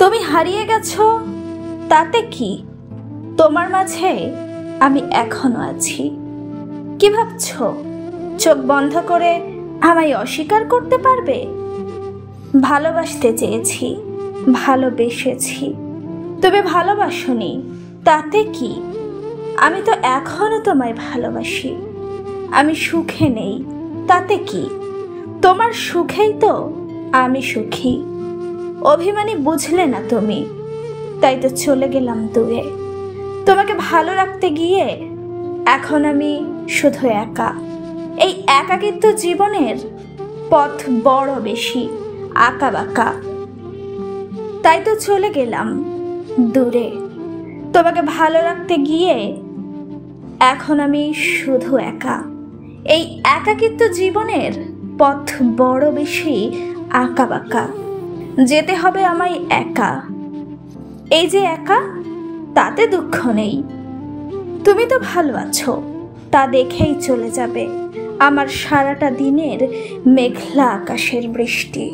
তুমি হারিয়ে গেছো তাতে কি, তোমার মাঝে আমি এখনো আছি। কি ভাবছো চোখ বন্ধ করে আমায় অস্বীকার করতে পারবে? ভালোবাসতে চেয়েছি, ভালোবেসেছি, তুমি ভালোবাসোনি তাতে কি? আমি তো এখনো তোমায় ভালোবাসি। আমি সুখে নেই তাতে কি? তোমার সুখেই তো আমি সুখী। অভিমানী বুঝলে না তুমি, তাই তো চলে গেলাম দূরে। তোমাকে ভালো রাখতে গিয়ে এখন আমি শুধু একা। এই একাকিত্ব জীবনের পথ বড় বেশি আঁকা বাঁকা, তাই তো চলে গেলাম দূরে। তোমাকে ভালো রাখতে গিয়ে এখন আমি শুধু একা। এই একাকিত্ব জীবনের পথ বড় বেশি আঁকা বাঁকা, যেতে হবে আমায় একা। এই যে একা, তাতে দুঃখ নেই। তুমি তো ভালো আছো, তা দেখেই চলে যাবে আমার সারাটা দিনের মেঘলা আকাশের বৃষ্টি।